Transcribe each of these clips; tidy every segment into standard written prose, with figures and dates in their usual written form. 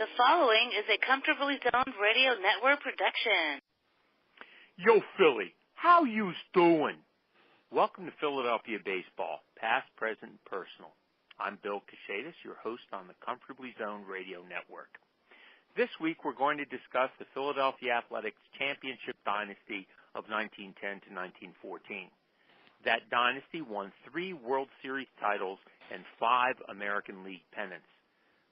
The following is a Comfortably Zoned Radio Network production. Yo, Philly, how you doing? Welcome to Philadelphia Baseball, past, present, and personal. I'm Bill Kashatus, your host on the Comfortably Zoned Radio Network. This week, we're going to discuss the Philadelphia Athletics championship dynasty of 1910 to 1914. That dynasty won 3 World Series titles and 5 American League pennants.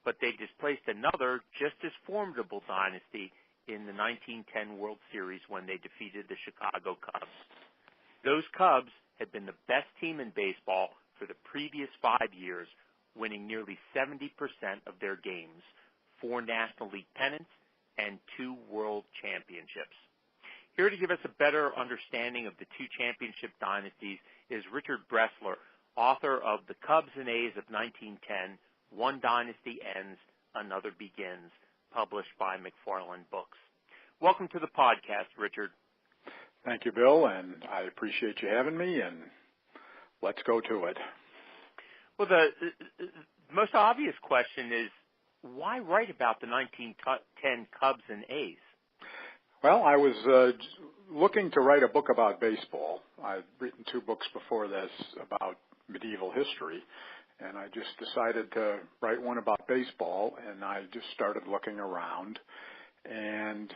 But they displaced another just as formidable dynasty in the 1910 World Series when they defeated the Chicago Cubs. Those Cubs had been the best team in baseball for the previous 5 years, winning nearly 70% of their games, 4 National League pennants, and 2 World Championships. Here to give us a better understanding of the 2 championship dynasties is Richard Bressler, author of The Cubs and A's of 1910, One Dynasty Ends, Another Begins, published by McFarland Books. Welcome to the podcast, Richard. Thank you, Bill, and I appreciate you having me, and let's go to it. Well, the most obvious question is, why write about the 1910 Cubs and A's? Well, I was looking to write a book about baseball. I'd written 2 books before this about medieval history, and I just decided to write one about baseball, and I just started looking around and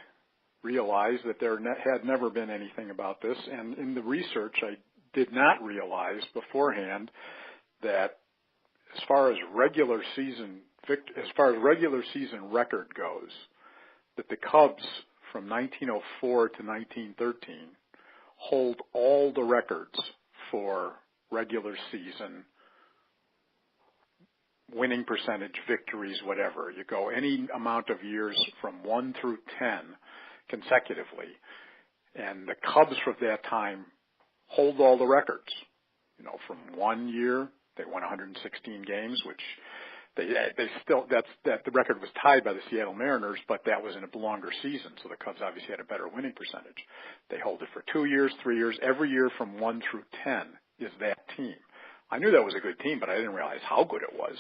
realized that there had never been anything about this. And in the research, I did not realize beforehand that as far as regular season record goes, that the Cubs from 1904 to 1913 hold all the records for regular season winning percentage, victories, whatever. You go any amount of years from 1 through 10 consecutively, and the Cubs from that time hold all the records. You know, from 1 year, they won 116 games, which they still, the record was tied by the Seattle Mariners, but that was in a longer season, so the Cubs obviously had a better winning percentage. They hold it for 2 years, 3 years, every year from 1 through 10 is that team. I knew that was a good team, but I didn't realize how good it was.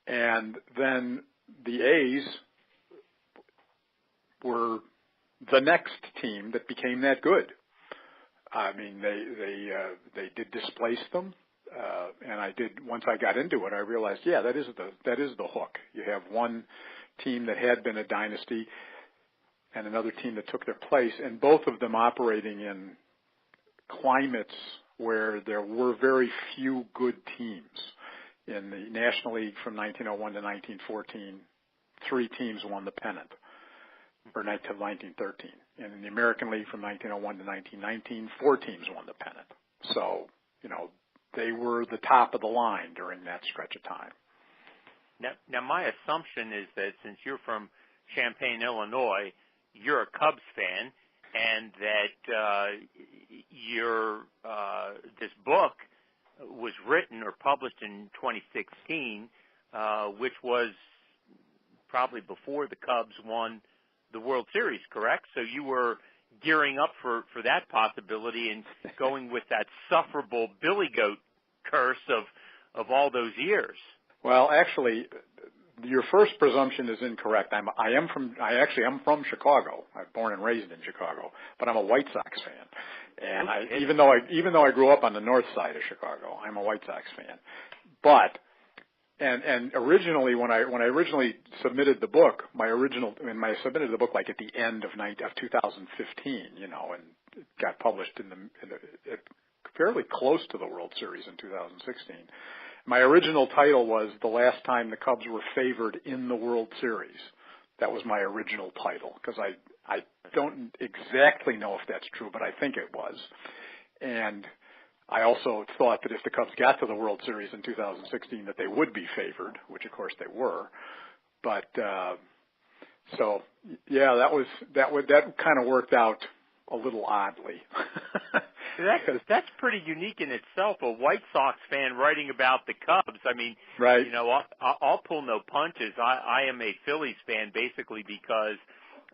And then the A's were the next team that became that good. I mean, they did displace them, and I did. Once I got into it, I realized, yeah, that is the hook. You have one team that had been a dynasty, and another team that took their place, and both of them operating in climates where there were very few good teams. In the National League from 1901 to 1914, 3 teams won the pennant, or until 1913. And in the American League from 1901 to 1919, 4 teams won the pennant. So, you know, they were the top of the line during that stretch of time. Now my assumption is that since you're from Champaign, Illinois, you're a Cubs fan, and that this book was written or published in 2016, which was probably before the Cubs won the World Series, correct? So you were gearing up for that possibility and going with that sufferable Billy Goat curse of all those years. Well, actually, your first presumption is incorrect. I'm from Chicago. I'm born and raised in Chicago, but I'm a White Sox fan. And even though I grew up on the north side of Chicago, I'm a White Sox fan. But and originally when I originally submitted the book, I submitted the book like at the end of 2015, you know, and it got published fairly close to the World Series in 2016. My original title was The Last Time the Cubs Were Favored in the World Series. That was my original title, because I don't exactly know if that's true, but I think it was. And I also thought that if the Cubs got to the World Series in 2016 that they would be favored, which of course they were. But so yeah, that kind of worked out a little oddly. That's pretty unique in itself. A White Sox fan writing about the Cubs. I mean, right. You know, I'll pull no punches. I am a Phillies fan basically because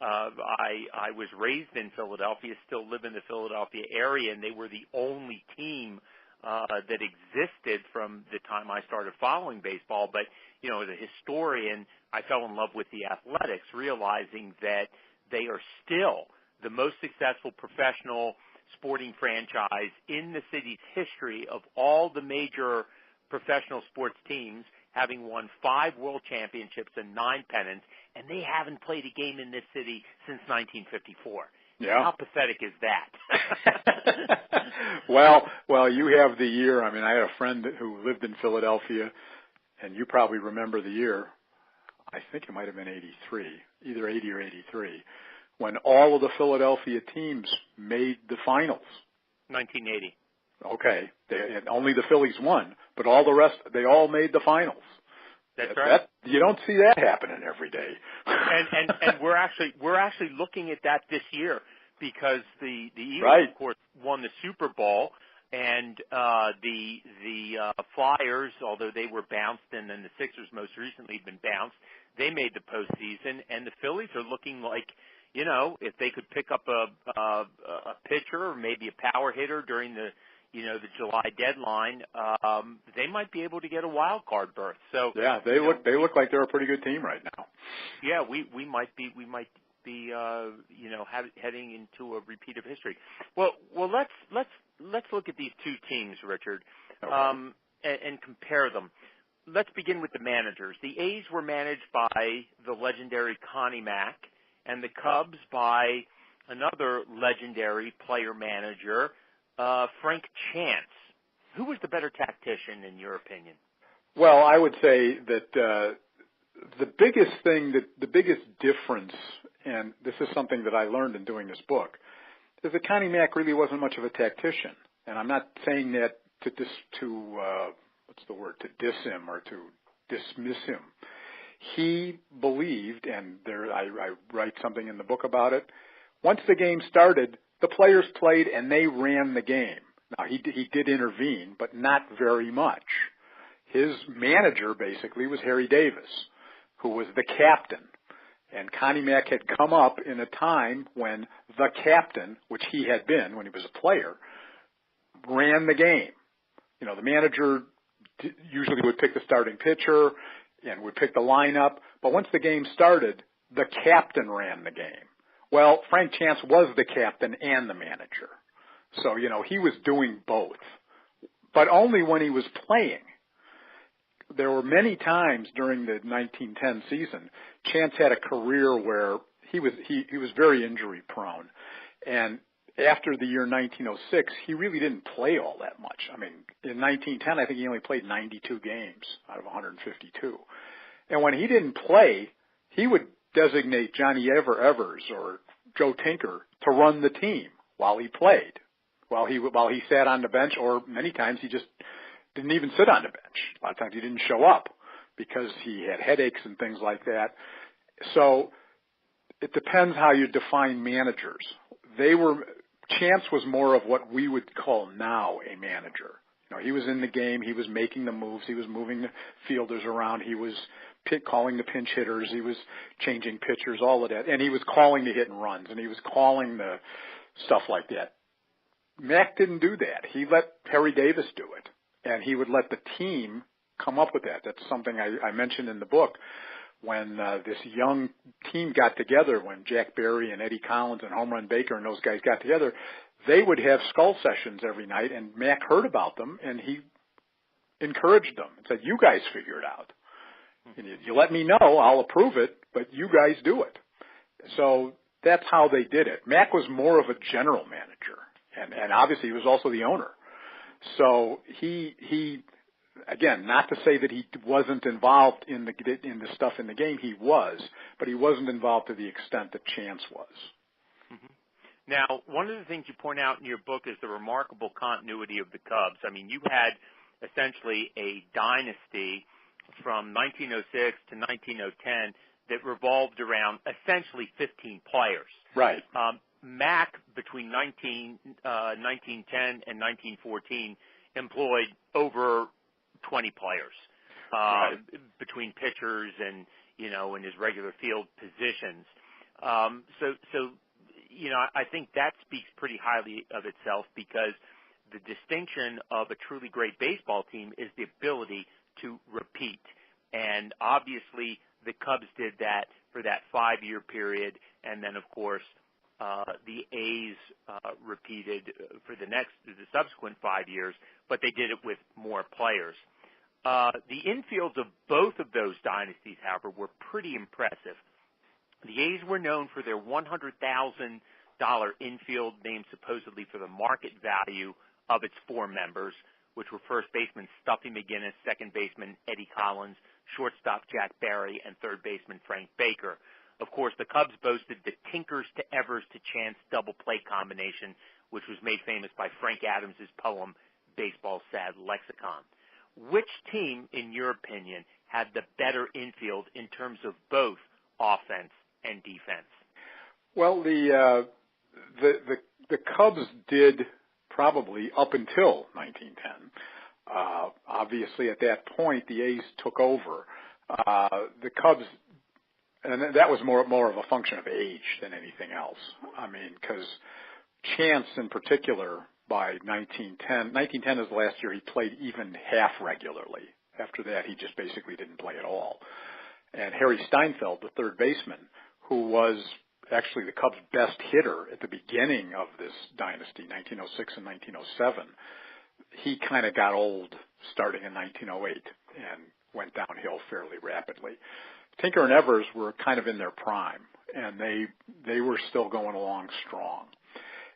I was raised in Philadelphia, still live in the Philadelphia area, and they were the only team that existed from the time I started following baseball. But, you know, as a historian, I fell in love with the Athletics, realizing that they are still the most successful professional sporting franchise in the city's history of all the major professional sports teams, having won 5 world championships and 9 pennants, and they haven't played a game in this city since 1954. Yeah. How pathetic is that? Well, you have the year. I mean, I had a friend who lived in Philadelphia, and you probably remember the year. I think it might have been 83, either 80 or 83, when all of the Philadelphia teams made the finals. 1980. Okay. Only the Phillies won, but all the rest, they all made the finals. That's right. You don't see that happening every day. and we're actually looking at that this year because the Eagles, right. of course, won the Super Bowl, and the Flyers, although they were bounced, and then the Sixers most recently have been bounced, they made the postseason, and the Phillies are looking like, you know, if they could pick up a pitcher or maybe a power hitter during the July deadline, they might be able to get a wild card berth. So yeah, they look like they're a pretty good team right now. Yeah, we might be heading into a repeat of history. Well, let's look at these two teams, Richard, okay. and compare them. Let's begin with the managers. The A's were managed by the legendary Connie Mack, and the Cubs by another legendary player manager, Frank Chance. Who was the better tactician, in your opinion? Well, I would say that the biggest difference, and this is something that I learned in doing this book, is that Connie Mack really wasn't much of a tactician. And I'm not saying that to diss him or to dismiss him. He believed, and I write something in the book about it, once the game started, the players played and they ran the game. Now, he did intervene, but not very much. His manager, basically, was Harry Davis, who was the captain. And Connie Mack had come up in a time when the captain, which he had been when he was a player, ran the game. You know, the manager usually would pick the starting pitcher and would pick the lineup, but once the game started, the captain ran the game. Well, Frank Chance was the captain and the manager. So, you know, he was doing both, but only when he was playing. There were many times during the 1910 season, Chance had a career where he was very injury prone. And after the year 1906, he really didn't play all that much. I mean, in 1910, I think he only played 92 games out of 152. And when he didn't play, he would designate Johnny Evers or Joe Tinker to run the team while he played, while he sat on the bench, or many times he just didn't even sit on the bench. A lot of times he didn't show up because he had headaches and things like that. So it depends how you define managers. Chance was more of what we would call now a manager. You know, he was in the game, he was making the moves, he was moving the fielders around, he was calling the pinch hitters, he was changing pitchers, all of that, and he was calling the hit and runs, and he was calling the stuff like that. Mack didn't do that. He let Harry Davis do it, and he would let the team come up with that. That's something I mentioned in the book. When this young team got together, when Jack Berry and Eddie Collins and Home Run Baker and those guys got together, they would have skull sessions every night, and Mack heard about them, and he encouraged them and said, you guys figure it out. You let me know, I'll approve it, but you guys do it. So that's how they did it. Mack was more of a general manager, and obviously he was also the owner. So he again, not to say that he wasn't involved in the stuff in the game, he was, but he wasn't involved to the extent that Chance was. Mm-hmm. Now, one of the things you point out in your book is the remarkable continuity of the Cubs. I mean, you had essentially a dynasty from 1906 to 1910 that revolved around essentially 15 players. Right. Mack, between 1910 and 1914, employed over 20 players right. between pitchers and, you know, in his regular field positions. So, you know, I think that speaks pretty highly of itself, because the distinction of a truly great baseball team is the ability to repeat. And obviously the Cubs did that for that 5-year period, and then, of course, the A's repeated for the subsequent 5 years, but they did it with more players. The infields of both of those dynasties, however, were pretty impressive. The A's were known for their $100,000 infield, named supposedly for the market value of its 4 members, which were first baseman Stuffy McGinnis, second baseman Eddie Collins, shortstop Jack Barry, and third baseman Frank Baker. Of course, the Cubs boasted the Tinkers to Evers to Chance double play combination, which was made famous by Frank Adams' poem, Baseball's Sad Lexicon. Which team, in your opinion, had the better infield in terms of both offense and defense? Well, the Cubs did probably up until 1910. Obviously, at that point, the A's took over. The Cubs, and that was more of a function of age than anything else. I mean, because Chance, in particular, by 1910 is the last year he played even half regularly. After that, he just basically didn't play at all. And Harry Steinfeld, the third baseman, who was actually the Cubs' best hitter at the beginning of this dynasty, 1906 and 1907, he kind of got old starting in 1908 and went downhill fairly rapidly. Tinker and Evers were kind of in their prime, and they were still going along strong.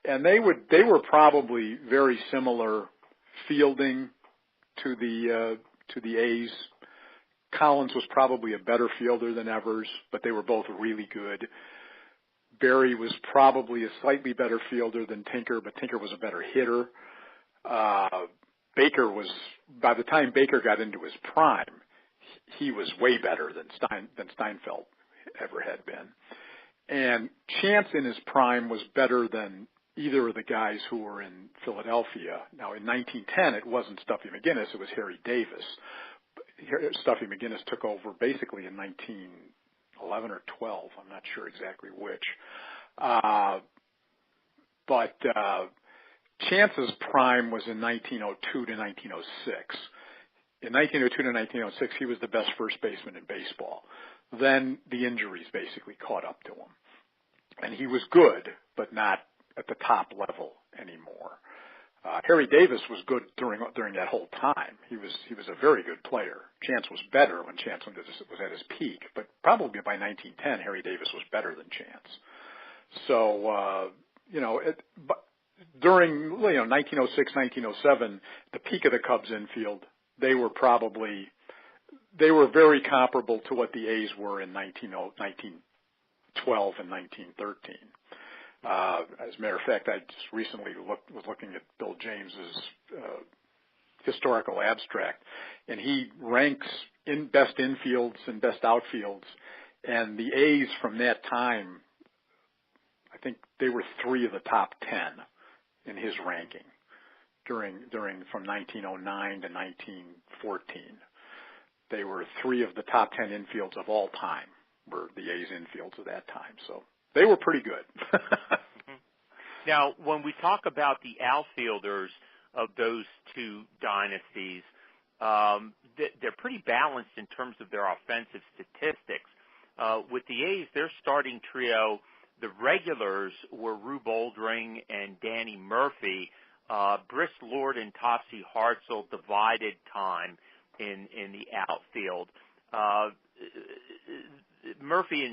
And they were probably very similar fielding to the A's. Collins was probably a better fielder than Evers, but they were both really good. Barry was probably a slightly better fielder than Tinker, but Tinker was a better hitter. Baker was, by the time Baker got into his prime, he was way better than Steinfeld ever had been. And Chance in his prime was better than either of the guys who were in Philadelphia. Now, in 1910, it wasn't Stuffy McGinnis, it was Harry Davis. Stuffy McGinnis took over basically in 1911 or 12. I'm not sure exactly which. But Chance's prime was in 1902 to 1906. In 1902 to 1906, he was the best first baseman in baseball. Then the injuries basically caught up to him. And he was good, but not at the top level anymore. Harry Davis was good during that whole time. He was a very good player. Chance was better when Chance was at his peak, but probably by 1910, Harry Davis was better than Chance. So, during 1906, 1907, the peak of the Cubs infield, they were very comparable to what the A's were in 1912 and 1913. As a matter of fact, I just recently was looking at Bill James's historical abstract, and he ranks in best infields and best outfields, and the A's from that time, I think they were 3 of the top 10 in his ranking during from 1909 to 1914. They were 3 of the top 10 infields of all time were the A's infields at that time. So they were pretty good. Now, when we talk about the outfielders of those two dynasties, they're pretty balanced in terms of their offensive statistics. With the A's, their starting trio, the regulars were Rube Oldring and Danny Murphy. Briss Lord and Topsy Hartzell divided time in the outfield. Murphy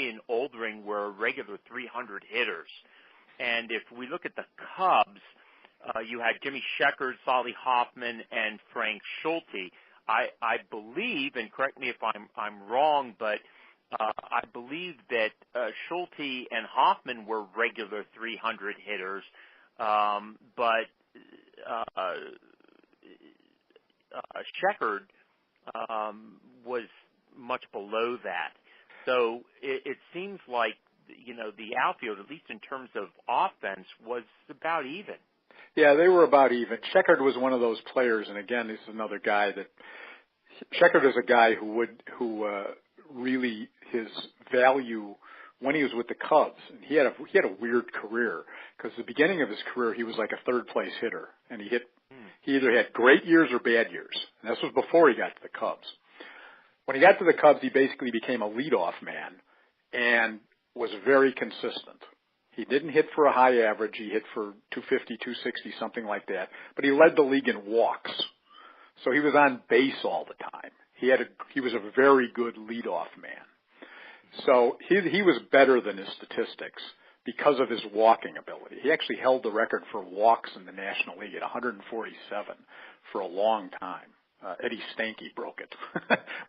and Oldring were regular 300 hitters. And if we look at the Cubs, you had Jimmy Sheckard, Solly Hoffman, and Frank Schulte. I believe, and correct me if I'm wrong, but I believe that Schulte and Hoffman were regular 300 hitters, but Sheckard was much below that. So it seems like, the outfield, at least in terms of offense, was about even. Yeah, they were about even. Sheckard was one of those players, and again, this is another guy that Sheckard is a guy who really his value when he was with the Cubs, and he had a weird career because the beginning of his career he was like a third place hitter, and he either had great years or bad years. And this was before he got to the Cubs. When he got to the Cubs, he basically became a leadoff man and was very consistent. He didn't hit for a high average. He hit for 250, 260, something like that. But he led the league in walks. So he was on base all the time. He was a very good leadoff man. So he was better than his statistics because of his walking ability. He actually held the record for walks in the National League at 147 for a long time. Eddie Stanky broke it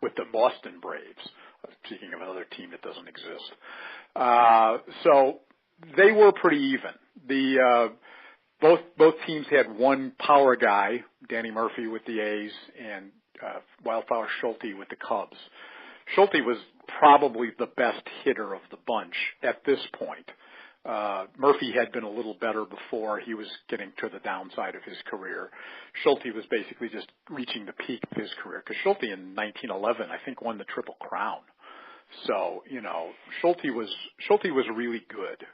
with the Boston Braves. Speaking of another team that doesn't exist. So they were pretty even. Both teams had one power guy, Danny Murphy with the A's, and Wildflower Schulte with the Cubs. Schulte was probably the best hitter of the bunch at this point. Murphy had been a little better before. He was getting to the downside of his career. Schulte was basically just reaching the peak of his career because Schulte in 1911, I think, won the Triple Crown. So, Schulte was really good.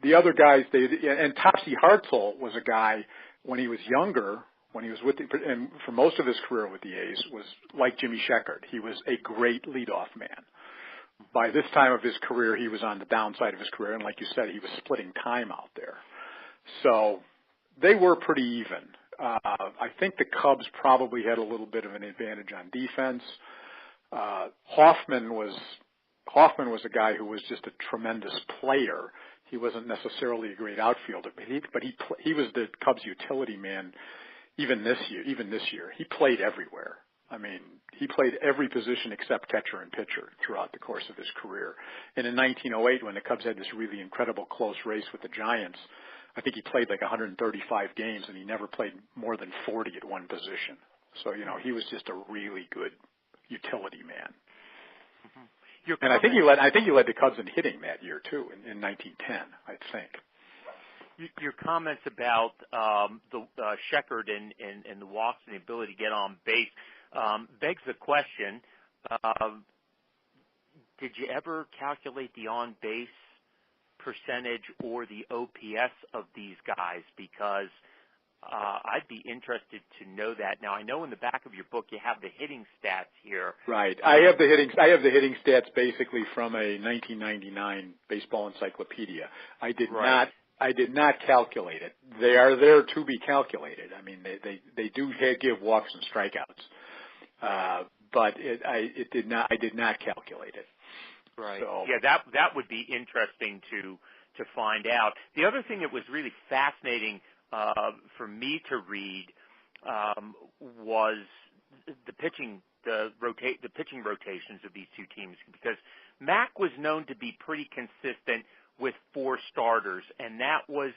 The other guys, and Topsy Hartzell was a guy when he was younger, when he was and for most of his career with the A's, was like Jimmy Sheckard. He was a great leadoff man. By this time of his career, he was on the downside of his career, and like you said, he was splitting time out there. So they were pretty even. I think the Cubs probably had a little bit of an advantage on defense. Hoffman was a guy who was just a tremendous player. He wasn't necessarily a great outfielder, but he was the Cubs utility man even this year. He played everywhere. I mean, he played every position except catcher and pitcher throughout the course of his career. And in 1908, when the Cubs had this really incredible close race with the Giants, I think he played like 135 games, and he never played more than 40 at one position. So, he was just a really good utility man. Mm-hmm. And I think he led the Cubs in hitting that year too, in 1910, I think. Your comments about the Sheckard and the walks and the ability to get on base begs the question, did you ever calculate the on-base percentage or the OPS of these guys? Because I'd be interested to know that. Now, I know in the back of your book you have the hitting stats here. Right. I have the hitting stats basically from a 1999 baseball encyclopedia. I did not calculate it. They are there to be calculated. I mean, they do give walks and strikeouts, but I did not calculate it. Right. So. Yeah, that would be interesting to find out. The other thing that was really fascinating for me to read was the pitching rotations of these two teams, because Mac was known to be pretty consistent with four starters, and that was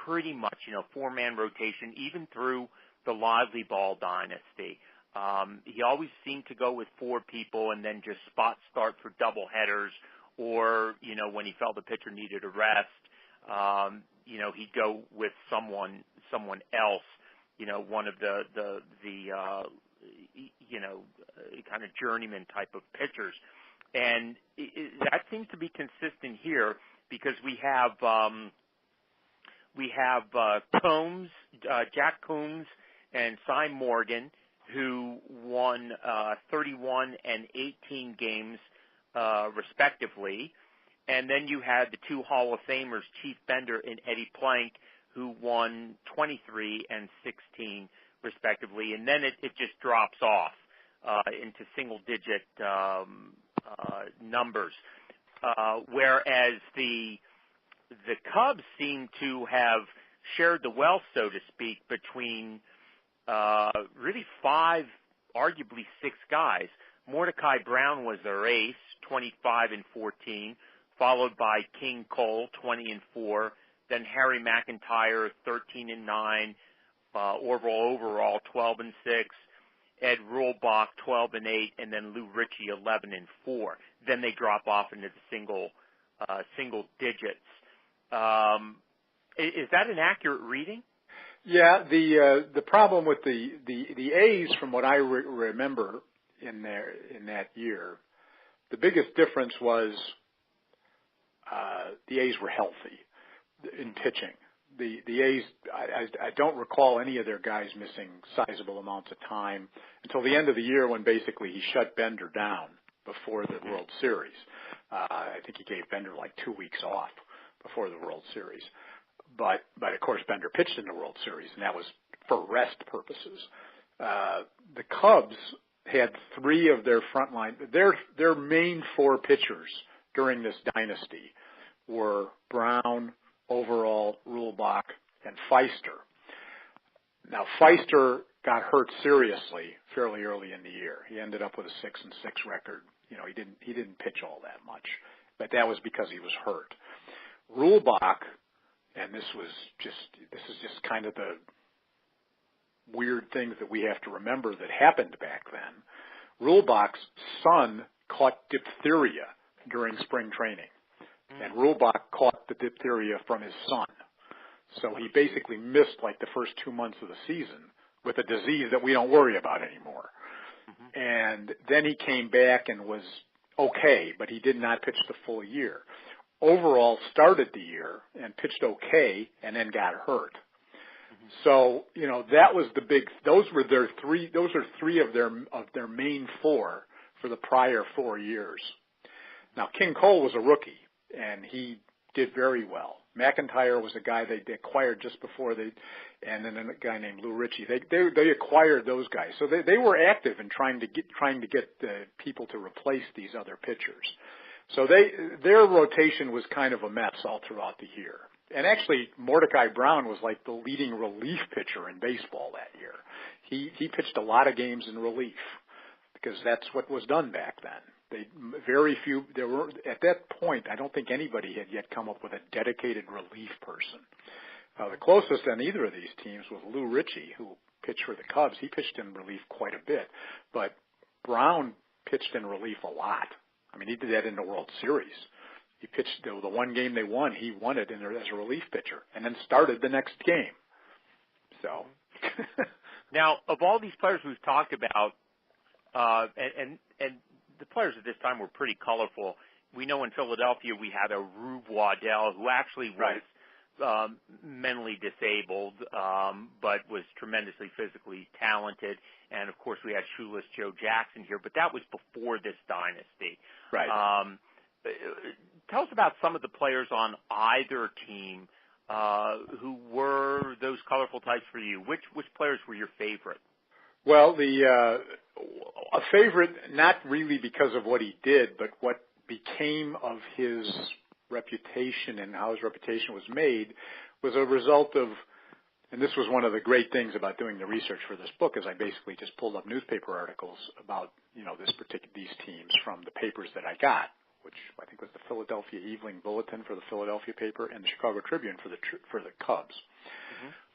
pretty much, four-man rotation even through the Lively Ball dynasty. He always seemed to go with four people and then just spot start for double headers, or, when he felt the pitcher needed a rest, he'd go with someone else, one of the kind of journeyman type of pitchers. And that seems to be consistent here, because we have Combs, Jack Combs and Cy Morgan, who won 31 and 18 games respectively. And then you had the two Hall of Famers, Chief Bender and Eddie Plank, who won 23 and 16 respectively. And then it just drops off into single-digit numbers. Whereas the Cubs seem to have shared the wealth, so to speak, between really five, arguably six guys. Mordecai Brown was their ace, 25 and 14, followed by King Cole, 20 and 4, then Harry McIntyre, 13 and 9, Orville Overall, 12 and 6, Ed Rulbach, 12 and 8, and then Lou Ritchie, 11 and 4. Then they drop off into the single digits. Is that an accurate reading? Yeah, the problem with the A's, from what I remember in that year, the biggest difference was the A's were healthy in pitching. The A's, I don't recall any of their guys missing sizable amounts of time until the end of the year when basically he shut Bender down before the World Series. I think he gave Bender like 2 weeks off before the World Series. But of course Bender pitched in the World Series, and that was for rest purposes. The Cubs had three of their front line, their main four pitchers during this dynasty were Brown, Overall, Rulebach, and Feister. Now Feister got hurt seriously fairly early in the year. He ended up with a 6-6 record. You know, he didn't pitch all that much, but that was because he was hurt. Rulebach, and this is just kind of the weird things that we have to remember that happened back then. Rulebach's son caught diphtheria during spring training, and Rulebach caught the diphtheria from his son. So he basically missed like the first 2 months of the season with a disease that we don't worry about anymore. And then he came back and was okay, but he did not pitch the full year. Overall started the year and pitched okay and then got hurt. So, you know, that was the big, those are three of their main four for the prior 4 years. Now, King Cole was a rookie and he did very well. McIntyre was a guy they acquired just before and then a guy named Lou Ritchie. They acquired those guys. So they were active in trying to get people to replace these other pitchers. So their rotation was kind of a mess all throughout the year. And actually, Mordecai Brown was like the leading relief pitcher in baseball that year. He pitched a lot of games in relief because that's what was done back then. There were at that point, I don't think anybody had yet come up with a dedicated relief person. The closest on either of these teams was Lou Ritchie, who pitched for the Cubs. He pitched in relief quite a bit, but Brown pitched in relief a lot. I mean, he did that in the World Series. He pitched the one game they won. He won it as a relief pitcher, and then started the next game. So, now of all these players we've talked about, and the players at this time were pretty colorful. We know in Philadelphia we had a Rube Waddell who actually was mentally disabled, but was tremendously physically talented. And of course we had Shoeless Joe Jackson here, but that was before this dynasty. Right. Tell us about some of the players on either team who were those colorful types for you. Which players were your favorite? Well, a favorite, not really because of what he did, but what became of his reputation and how his reputation was made was a result of, and this was one of the great things about doing the research for this book, is I basically just pulled up newspaper articles about, you know, these teams from the papers that I got, which I think was the Philadelphia Evening Bulletin for the Philadelphia paper and the Chicago Tribune for the Cubs.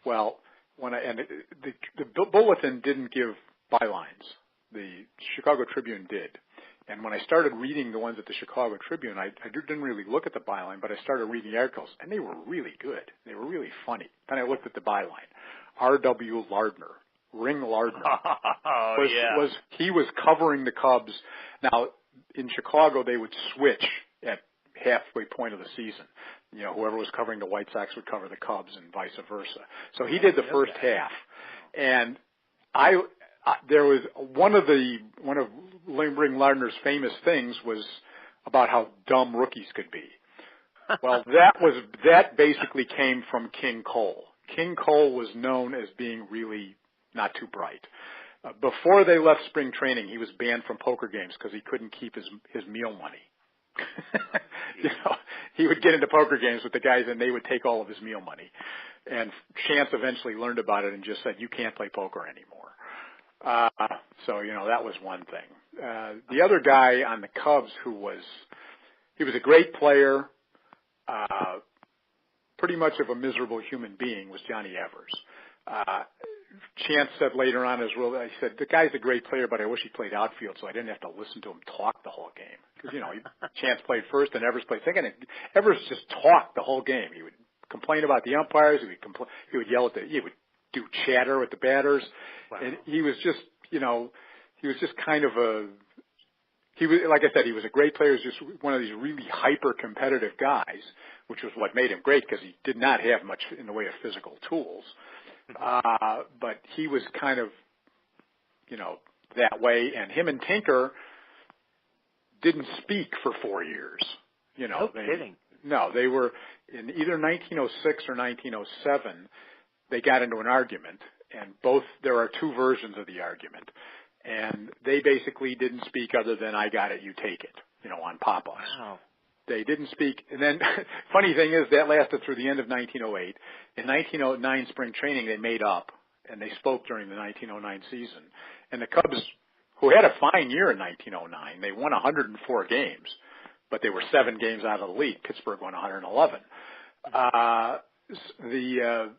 Well, the Bulletin didn't give bylines. The Chicago Tribune did. And when I started reading the ones at the Chicago Tribune, I didn't really look at the byline, but I started reading the articles, and they were really good. They were really funny. Then I looked at the byline. R.W. Lardner, Ring Lardner, he was covering the Cubs. Now, in Chicago, they would switch at halfway point of the season. You know, whoever was covering the White Sox would cover the Cubs and vice versa. So he did the first half. And there was one of Ring Lardner's famous things was about how dumb rookies could be. Well, that basically came from King Cole. King Cole was known as being really not too bright. Before they left spring training, he was banned from poker games because he couldn't keep his meal money. You know, he would get into poker games with the guys, and they would take all of his meal money. And Chance eventually learned about it and just said, "You can't play poker anymore." So, you know, that was one thing. The other guy on the Cubs he was a great player, pretty much of a miserable human being, was Johnny Evers. Chance said later on I said, the guy's a great player, but I wish he played outfield so I didn't have to listen to him talk the whole game. Because, you know, Chance played first and Evers played second, and Evers just talked the whole game. He would complain about the umpires. He would yell he would do chatter with the batters. Wow. And he was just, you know, kind of he was, like I said, he was a great player. He was just one of these really hyper-competitive guys, which was what made him great because he did not have much in the way of physical tools. But he was kind of, that way. And him and Tinker didn't speak for 4 years. No kidding. No, they were in either 1906 or 1907. They got into an argument, and there are two versions of the argument. And they basically didn't speak other than "I got it, you take it," on pop-offs. Wow. They didn't speak. And then, funny thing is, that lasted through the end of 1908. In 1909 spring training, they made up, and they spoke during the 1909 season. And the Cubs, who had a fine year in 1909, they won 104 games, but they were 7 games out of the lead. Pittsburgh won 111. The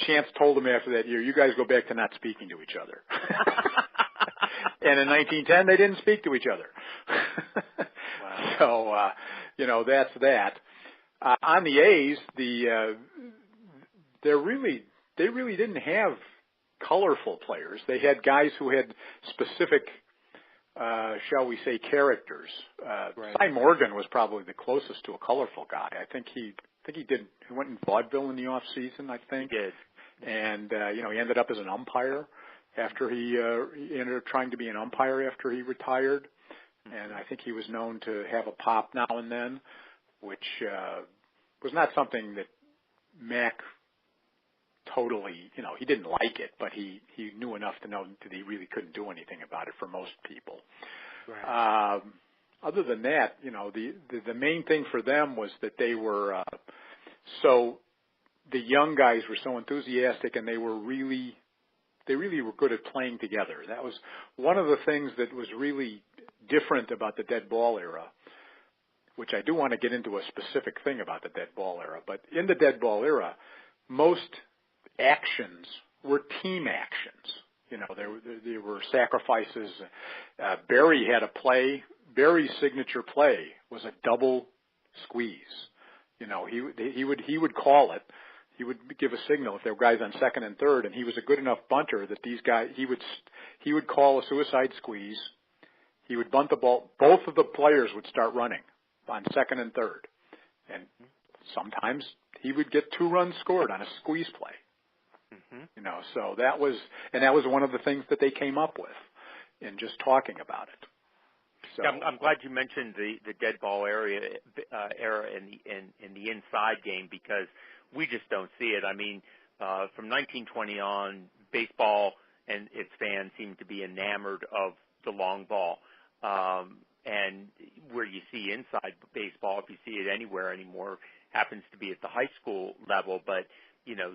Chance told them after that year, "You guys go back to not speaking to each other." And in 1910, they didn't speak to each other. Wow. So, that's that. On the A's, they really didn't have colorful players. They had guys who had specific, shall we say, characters. Cy Morgan was probably the closest to a colorful guy. I think he went in vaudeville in the off season, I think. He did. And, he ended up as an umpire after he ended up trying to be an umpire after he retired. And I think he was known to have a pop now and then, which was not something that Mac totally, he didn't like it, but he knew enough to know that he really couldn't do anything about it for most people. Right. Other than that, the main thing for them was that they were the young guys were so enthusiastic, and they really were good at playing together. That was one of the things that was really different about the dead ball era, which I do want to get into a specific thing about the dead ball era. But in the dead ball era, most actions were team actions. There were sacrifices. Barry had a play. Barry's signature play was a double squeeze. He would call it. He would give a signal if there were guys on second and third, and he was a good enough bunter that these guys, he would call a suicide squeeze. He would bunt the ball. Both of the players would start running on second and third, and sometimes he would get 2 runs scored on a squeeze play. Mm-hmm. So that was one of the things that they came up with in just talking about it. So yeah, I'm glad you mentioned the dead ball era in the inside game, because we just don't see it. I mean, from 1920 on, baseball and its fans seem to be enamored of the long ball. And where you see inside baseball, if you see it anywhere anymore, happens to be at the high school level. But,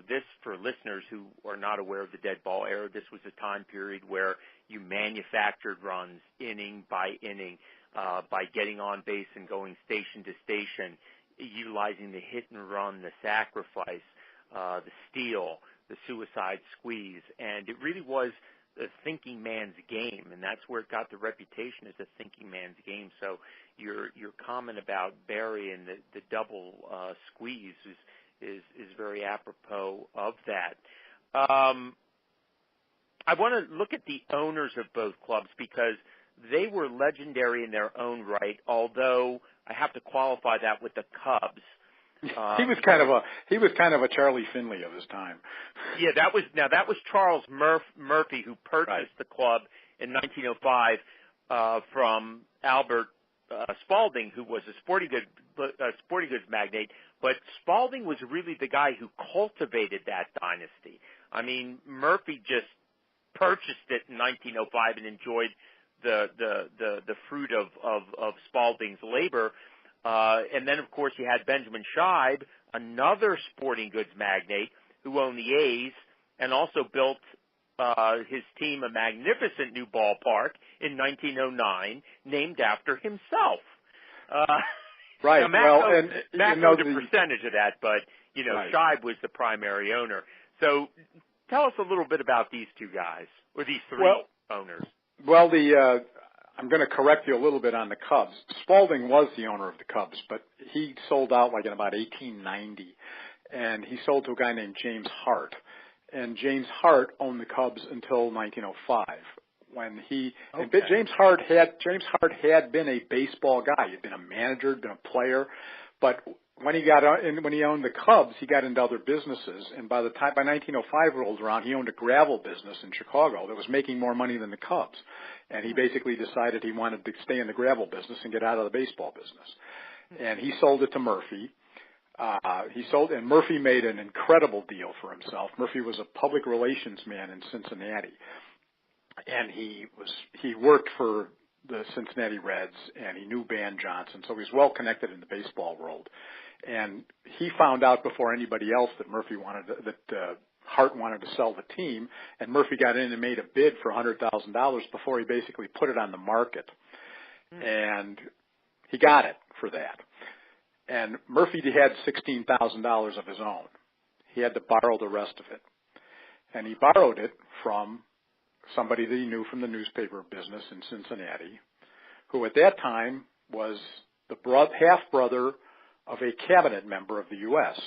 this, for listeners who are not aware of the dead ball era, this was a time period where you manufactured runs inning by inning by getting on base and going station to station, utilizing the hit and run, the sacrifice, the steal, the suicide squeeze. And it really was a thinking man's game, and that's where it got the reputation as a thinking man's game. So your comment about Barry and the double squeeze is very apropos of that. I want to look at the owners of both clubs, because they were legendary in their own right, although I have to qualify that with the Cubs. He was kind of a Charlie Finley of his time. Yeah, that was Charles Murphy, who purchased the club in 1905 from Albert Spalding, who was a sporting goods magnate. But Spalding was really the guy who cultivated that dynasty. I mean, Murphy just purchased it in 1905 and enjoyed the fruit of Spalding's labor. And then, of course, you had Benjamin Scheib, another sporting goods magnate, who owned the A's and also built his team a magnificent new ballpark in 1909, named after himself. Right. Mac owned a percentage of that, but right. Scheib was the primary owner. So, tell us a little bit about these two guys, or these three owners. Well, I'm going to correct you a little bit on the Cubs. Spalding was the owner of the Cubs, but he sold out in about 1890, and he sold to a guy named James Hart. And James Hart owned the Cubs until 1905, when James Hart had been a baseball guy. He'd been a manager, been a player, but when he owned the Cubs, he got into other businesses, and by 1905 rolled around, he owned a gravel business in Chicago that was making more money than the Cubs, and he basically decided he wanted to stay in the gravel business and get out of the baseball business, and he sold it to Murphy. And Murphy made an incredible deal for himself. Murphy was a public relations man in Cincinnati, and he worked for the Cincinnati Reds, and he knew Van Johnson, so he was well connected in the baseball world. And he found out before anybody else that Hart wanted to sell the team, and Murphy got in and made a bid for $100,000 before he basically put it on the market, and he got it for that. And Murphy had $16,000 of his own. He had to borrow the rest of it. And he borrowed it from somebody that he knew from the newspaper business in Cincinnati, who at that time was the half-brother of a cabinet member of the U.S.,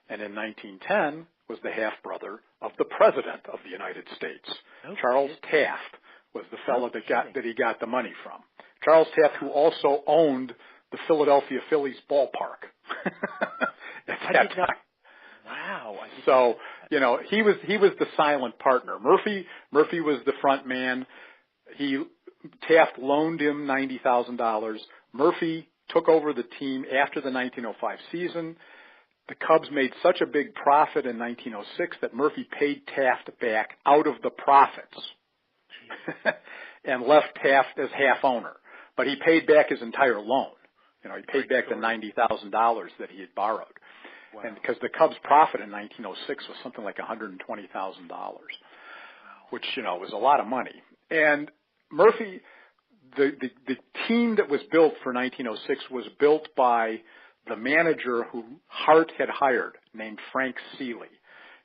and in 1910 was the half-brother of the President of the United States. Okay. Charles Taft was the fellow that he got the money from. Charles Taft, who also owned the Philadelphia Phillies ballpark at that time. Wow. So, he was the silent partner. Murphy was the front man. Taft loaned him $90,000. Murphy took over the team after the 1905 season. The Cubs made such a big profit in 1906 that Murphy paid Taft back out of the profits and left Taft as half owner. But he paid back his entire loan. He paid back the $90,000 that he had borrowed. Wow. And because the Cubs' profit in 1906 was something like $120,000, which, was a lot of money. And Murphy, the team that was built for 1906 was built by the manager who Hart had hired, named Frank Seeley.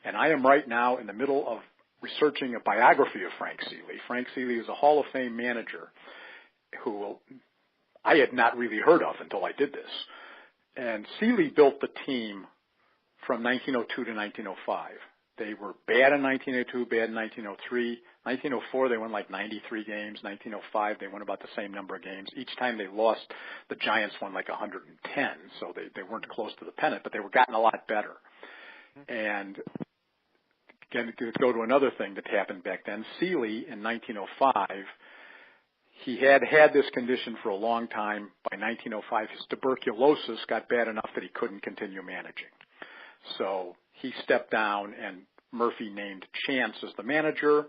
And I am right now in the middle of researching a biography of Frank Seeley. Frank Seeley is a Hall of Fame manager who I had not really heard of until I did this. And Seeley built the team from 1902 to 1905. They were bad in 1902, bad in 1903. 1904, they won like 93 games. 1905, they won about the same number of games. Each time they lost, the Giants won like 110, so they weren't close to the pennant, but they were gotten a lot better. And again, to go to another thing that happened back then, Seeley in 1905, he had this condition for a long time. By 1905, his tuberculosis got bad enough that he couldn't continue managing. So he stepped down, and Murphy named Chance as the manager.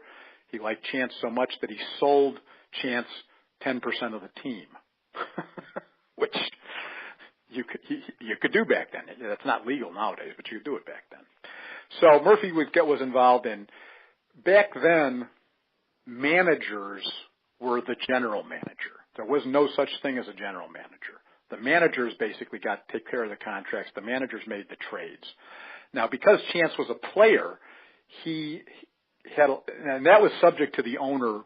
He liked Chance so much that he sold Chance 10% of the team, which you could do back then. That's not legal nowadays, but you could do it back then. So Murphy was involved in, back then, managers were the general manager. There was no such thing as a general manager. The managers basically take care of the contracts. The managers made the trades. Now, because Chance was a player, and that was subject to the owner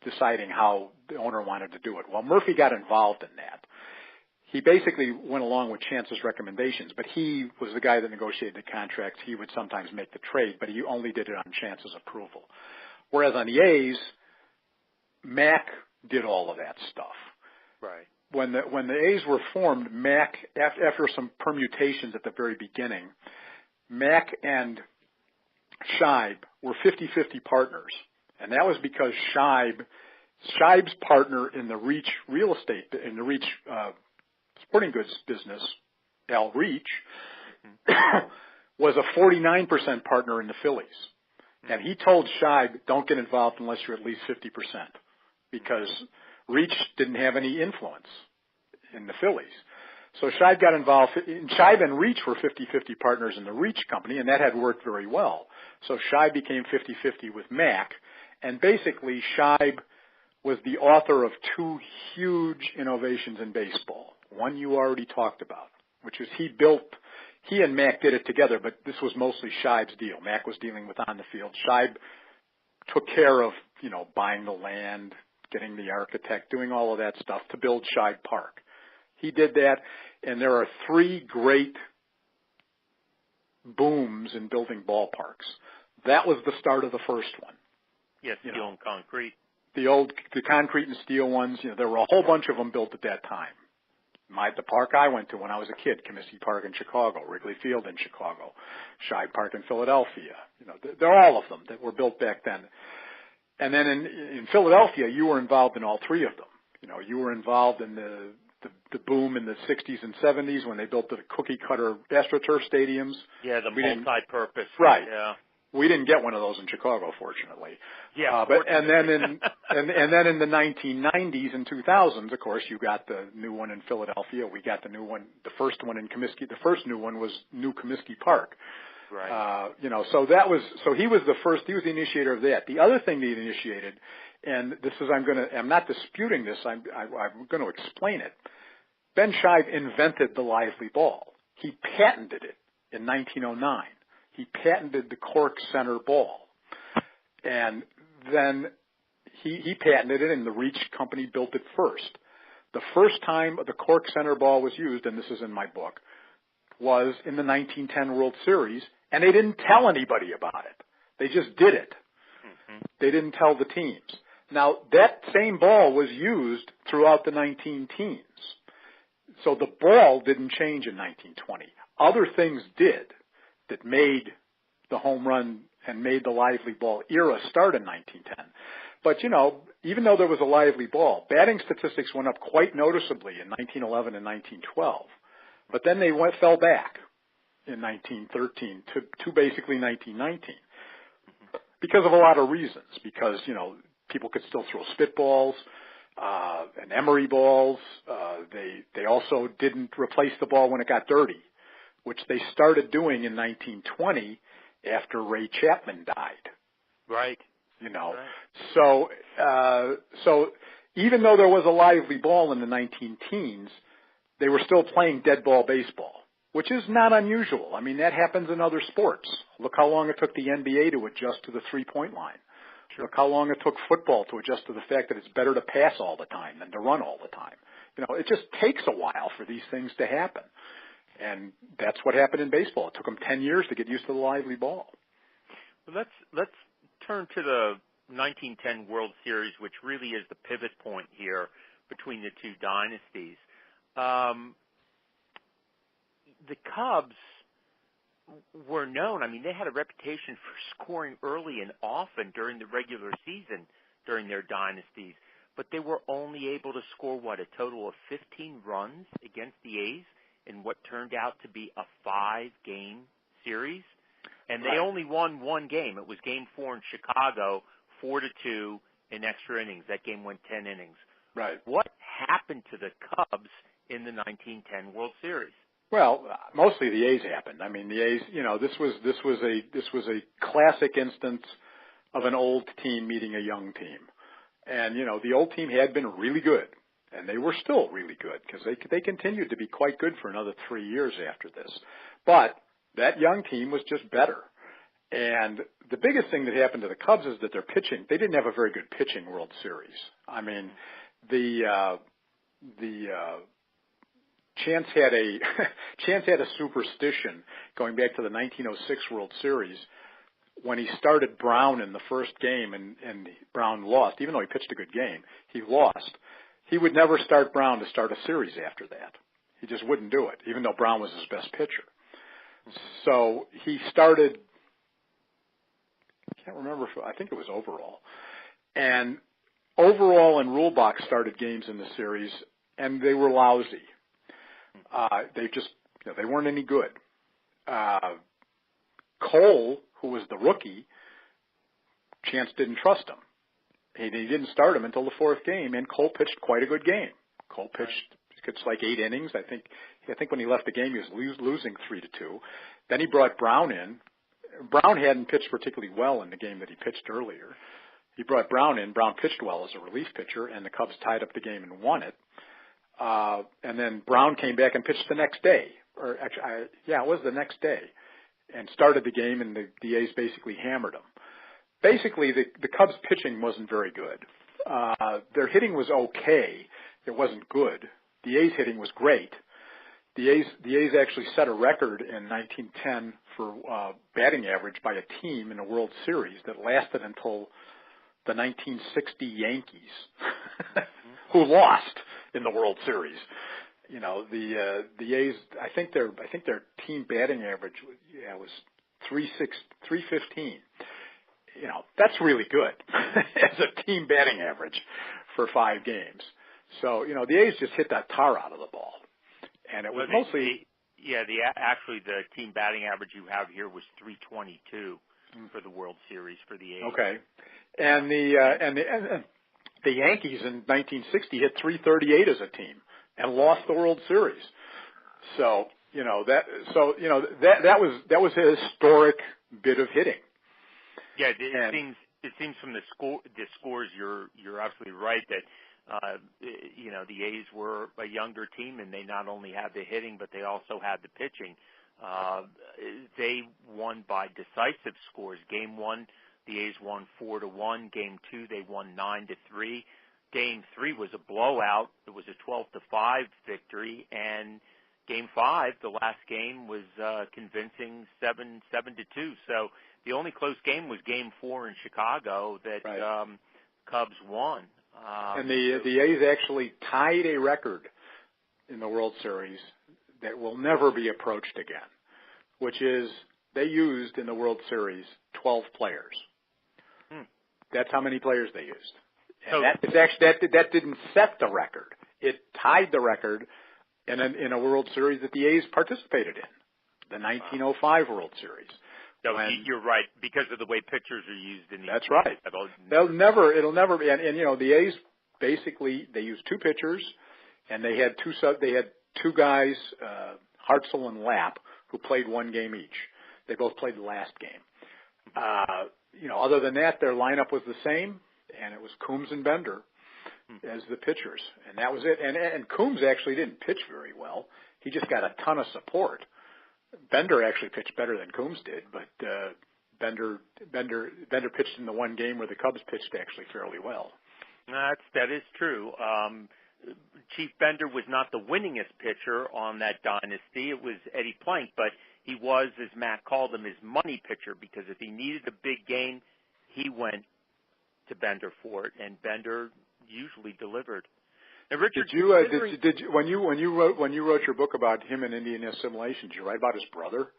deciding how the owner wanted to do it. Well, Murphy got involved in that. He basically went along with Chance's recommendations, but he was the guy that negotiated the contracts. He would sometimes make the trade, but he only did it on Chance's approval. Whereas on the A's, Mac did all of that stuff. Right. When the A's were formed, Mac, after some permutations at the very beginning, Mac and Scheib were 50-50 partners. And that was because Scheib's partner in the Reach real estate, in the Reach sporting goods business, Al Reach, was a 49% partner in the Phillies. And he told Scheib, don't get involved unless you're at least 50%, because Reach didn't have any influence in the Phillies. So Scheib got involved. Scheib and Reach were 50-50 partners in the Reach company, and that had worked very well. So Scheib became 50-50 with Mac, and basically Scheib was the author of two huge innovations in baseball. One you already talked about, which is he and Mac did it together, but this was mostly Scheib's deal. Mac was dealing with on the field. Scheib took care of, buying the land, getting the architect, doing all of that stuff to build Scheib Park. He did that, and there are three great booms in building ballparks. That was the start of the first one. Yes, steel and concrete. the concrete and steel ones. There were a whole bunch of them built at that time. The park I went to when I was a kid, Comiskey Park in Chicago, Wrigley Field in Chicago, Shibe Park in Philadelphia. They're all of them that were built back then. And then in Philadelphia, you were involved in all three of them. You were involved in the boom in the 60s and 70s when they built the cookie cutter AstroTurf stadiums. Yeah, the multi-purpose. Right. Yeah. We didn't get one of those in Chicago, fortunately. Yeah. And then in the 1990s and 2000s, of course, you got the new one in Philadelphia. We got the new one, the first one in Comiskey. The first new one was New Comiskey Park. Right. So he was the first. He was the initiator of that. The other thing that he initiated, and this is I'm not disputing this. I'm going to explain it. Ben Shibe invented the lively ball. He patented it in 1909. He patented the cork center ball. And then he patented it, and the Reach company built it first. The first time the cork center ball was used, and this is in my book, was in the 1910 World Series, and they didn't tell anybody about it. They just did it. Mm-hmm. They didn't tell the teams. Now, that same ball was used throughout the 19-teens. So the ball didn't change in 1920. Other things did that made the home run and made the lively ball era start in 1910. But, even though there was a lively ball, batting statistics went up quite noticeably in 1911 and 1912. But then they fell back in 1913 to basically 1919 because of a lot of reasons. Because, people could still throw spitballs and emery balls. They also didn't replace the ball when it got dirty, which they started doing in 1920 after Ray Chapman died. Right. Right. So even though there was a lively ball in the 19-teens, they were still playing dead ball baseball, which is not unusual. I mean, that happens in other sports. Look how long it took the NBA to adjust to the three-point line. Sure. Look how long it took football to adjust to the fact that it's better to pass all the time than to run all the time. It just takes a while for these things to happen. And that's what happened in baseball. It took them 10 years to get used to the lively ball. Well, let's turn to the 1910 World Series, which really is the pivot point here between the two dynasties. The Cubs were known. I mean, they had a reputation for scoring early and often during the regular season during their dynasties, but they were only able to score, a total of 15 runs against the A's in what turned out to be a 5-game series. And they only won one game. It was Game 4 in Chicago, 4-2 in extra innings. That game went 10 innings. Right. What happened to the Cubs in the 1910 World Series? Well, mostly the A's happened. I mean, the A's, this was a classic instance of an old team meeting a young team. And, the old team had been really good, and they were still really good because they continued to be quite good for another 3 years after this. But that young team was just better. And the biggest thing that happened to the Cubs is that their pitching, they didn't have a very good pitching World Series. I mean, Chance had a superstition going back to the 1906 World Series when he started Brown in the first game and Brown lost. Even though he pitched a good game, he lost. He would never start Brown to start a series after that. He just wouldn't do it, even though Brown was his best pitcher. So he started, I can't remember, I think it was Overall. And Overall and Rulebach started games in the series, and they were lousy. They weren't any good. Cole, who was the rookie, Chance didn't trust him. He didn't start him until the fourth game, and Cole pitched quite a good game. Cole pitched like 8 innings. I think when he left the game, he was losing 3-2. Then he brought Brown in. Brown hadn't pitched particularly well in the game that he pitched earlier. He brought Brown in. Brown pitched well as a relief pitcher, and the Cubs tied up the game and won it. And then Brown came back and pitched the next day. Or actually, it was the next day, and started the game, and the A's basically hammered him. Basically, the Cubs' pitching wasn't very good. Their hitting was okay. It wasn't good. The A's hitting was great. The A's actually set a record in 1910 for batting average by a team in a World Series that lasted until the 1960 Yankees, who lost in the World Series. You know, the A's. I think their team batting average was 315. You know, that's really good as a team batting average for 5 games. So, you know, the A's just hit that tar out of the ball, and it was mostly. Actually the team batting average you have here was 322 for the World Series for the A's. Okay, and the Yankees in 1960 hit 338 as a team and lost the World Series. So that was a historic bit of hitting. Yeah, it seems from the scores you're absolutely right that the A's were a younger team, and they not only had the hitting, but they also had the pitching. They won by decisive scores. Game 1, the A's won 4-1. Game 2, they won 9-3. Game 3 was a blowout. It was a 12-5 victory, and Game 5, the last game, was convincing 7-2. So the only close game was Game 4 in Chicago that Cubs won. And the A's actually tied a record in the World Series that will never be approached again, which is they used in the World Series 12 players. That's how many players they used. And that didn't set the record. It tied the record in a World Series that the A's participated in, the 1905 World Series. No, you're right, because of the way pitchers are used in these. That's right. It'll never be. And you know, the A's basically they used 2 pitchers, and they had two guys, Hartzell and Lapp, who played 1 game each. They both played the last game. Other than that, their lineup was the same, and it was Coombs and Bender as the pitchers, and that was it. And Coombs actually didn't pitch very well. He just got a ton of support. Bender actually pitched better than Coombs did, but Bender pitched in the 1 game where the Cubs pitched actually fairly well. That is true. Chief Bender was not the winningest pitcher on that dynasty. It was Eddie Plank, but he was, as Matt called him, his money pitcher, because if he needed a big game, he went to Bender for it, and Bender usually delivered. Now, Richard, did you when you wrote your book about him and Indian assimilation, did you write about his brother?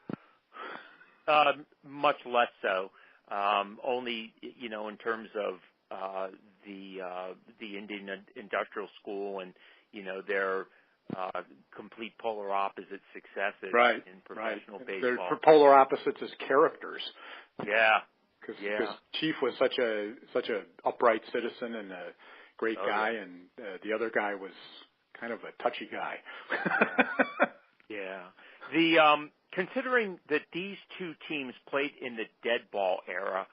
Much less so. Only in terms of the Indian Industrial School and their complete polar opposite successes in professional baseball. They're polar opposites as characters. Yeah. Because Chief was such a upright citizen and a great guy, and the other guy was kind of a touchy guy. Yeah. Considering that these 2 teams played in the dead ball era,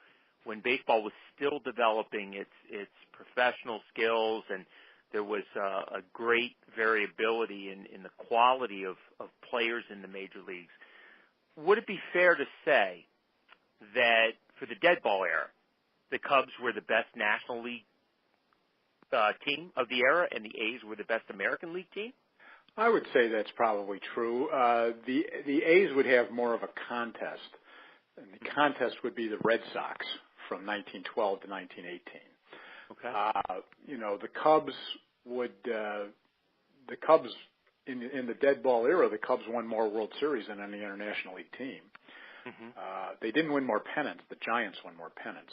when baseball was still developing its professional skills, and there was a great variability in the quality of players in the major leagues, would it be fair to say that for the dead ball era, the Cubs were the best National League team of the era, and the A's were the best American League team? I would say that's probably true. The A's would have more of a contest, and the contest would be the Red Sox from 1912 to 1918. Okay. The Cubs would. The Cubs in the dead ball era, the Cubs won more World Series than any International League team. They didn't win more pennants. The Giants won more pennants.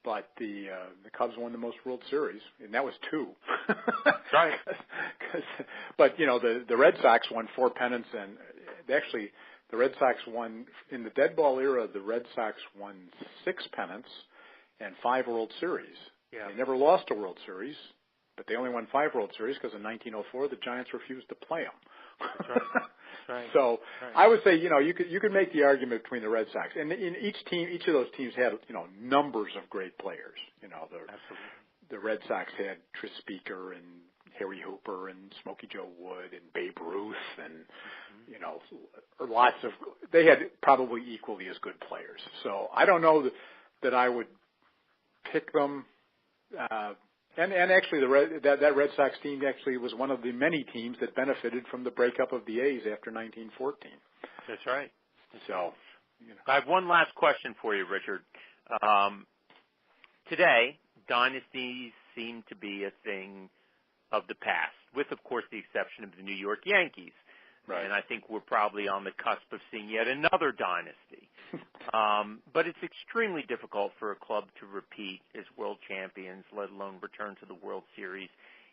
But the Cubs won the most World Series, and that was 2. Right. But the Red Sox won 4 pennants, and actually the Red Sox won in the dead ball era. The Red Sox won 6 pennants and 5 World Series. Yeah. They never lost a World Series, but they only won 5 World Series because in 1904 the Giants refused to play them. That's right. Right. So I would say, you could make the argument between the Red Sox, and in each of those teams had, numbers of great players. The Red Sox had Tris Speaker and Harry Hooper and Smokey Joe Wood and Babe Ruth and, they had probably equally as good players. So I don't know that I would pick them. And actually, that Red Sox team actually was one of the many teams that benefited from the breakup of the A's after 1914. That's right. So, I have one last question for you, Richard. Today, dynasties seem to be a thing of the past, with, of course, the exception of the New York Yankees. Right. And I think we're probably on the cusp of seeing yet another dynasty. But it's extremely difficult for a club to repeat as world champions, let alone return to the World Series,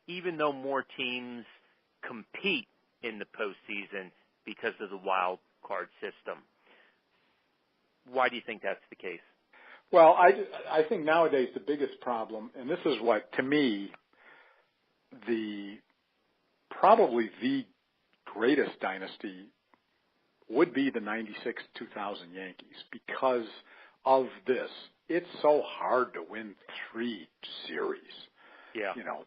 even though more teams compete in the postseason because of the wild card system. Why do you think that's the case? Well, I think nowadays the biggest problem, and this is what, to me, probably the greatest dynasty would be the 96-2000 Yankees because of this. It's so hard to win 3 series. Yeah. You know,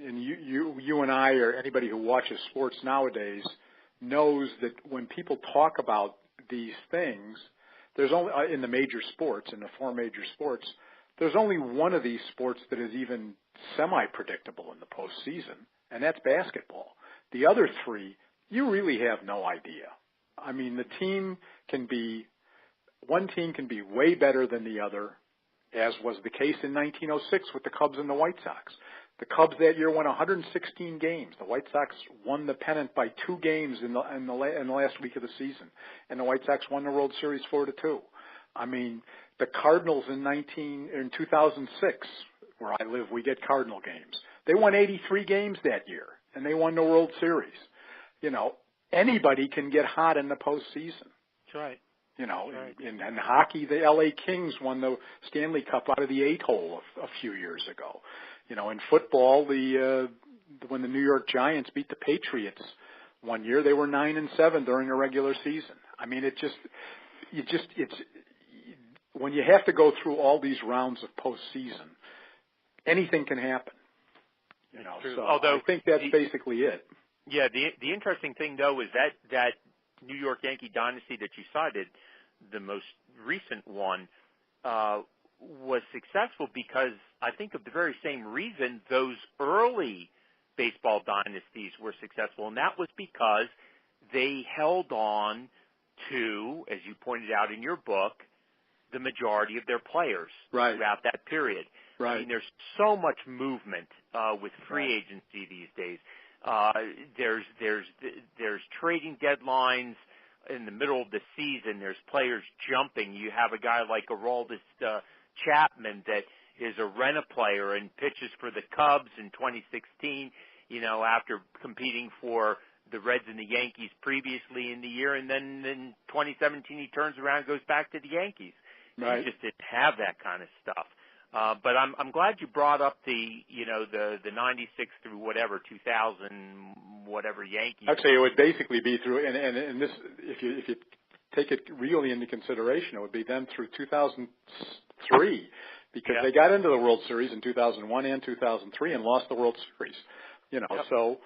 and you and I, or anybody who watches sports nowadays, knows that when people talk about these things, there's only in the major sports, in the 4 major sports, there's only one of these sports that is even semi-predictable in the postseason, and that's basketball. The other 3, you really have no idea. I mean, one team can be way better than the other, as was the case in 1906 with the Cubs and the White Sox. The Cubs that year won 116 games. The White Sox won the pennant by 2 games in the last week of the season, and the White Sox won the World Series 4-2. I mean, the Cardinals in 2006, where I live, we get Cardinal games. They won 83 games that year, and they won the World Series. You know, anybody can get hot in the postseason. That's right. You know, right. in hockey, the L.A. Kings won the Stanley Cup out of the 8-hole a few years ago. You know, in football, when the New York Giants beat the Patriots one year, they were 9-7 during the regular season. I mean, it's when you have to go through all these rounds of postseason, anything can happen. You know, so although I think that's basically it. Yeah, the interesting thing though is that New York Yankee dynasty that you cited, the most recent one, was successful because I think of the very same reason those early baseball dynasties were successful, and that was because they held on to, as you pointed out in your book, the majority of their players throughout that period. Right. I mean, there's so much movement with free agency these days. There's trading deadlines in the middle of the season. There's players jumping. You have a guy like Aroldis Chapman that is a rent player and pitches for the Cubs in 2016, you know, after competing for the Reds and the Yankees previously in the year, and then in 2017 he turns around and goes back to the Yankees. Right. He just didn't have that kind of stuff. But I'm glad you brought up the 96 through whatever 2000 whatever Yankees. Actually, it would basically be through and this if you take it really into consideration, it would be then through 2003 because they got into the World Series in 2001 and 2003 and lost the World Series. You know, so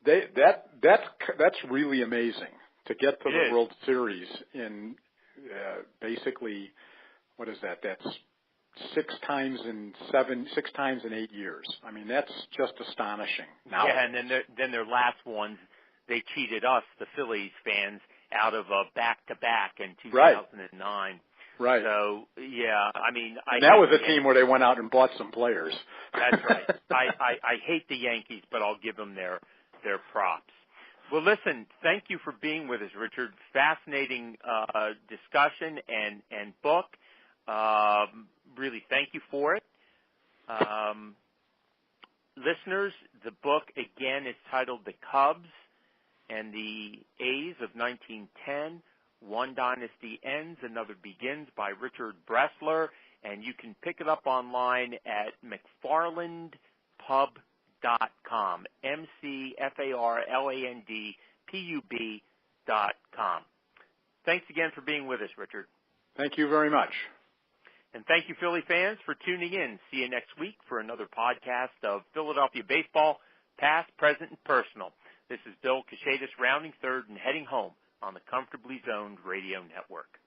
that's really amazing to get to the World Series in basically what is that? That's 6 times in 8 years. I mean, that's just astonishing. Now, yeah, and then their last ones, they cheated us, the Phillies fans, out of a back-to-back in 2009. Right. So, yeah, I mean, that was a team where they went out and bought some players. That's right. I hate the Yankees, but I'll give them their props. Well, listen, thank you for being with us, Richard. Fascinating discussion and book. Really, thank you for it. Listeners, the book, again, is titled The Cubs and the A's of 1910. One Dynasty Ends, Another Begins by Richard Bressler. And you can pick it up online at McFarlandPub.com. McFarlandPub.com. Thanks again for being with us, Richard. Thank you very much. And thank you, Philly fans, for tuning in. See you next week for another podcast of Philadelphia baseball, past, present, and personal. This is Bill Kashatus rounding third and heading home on the Comfortably Zoned Radio Network.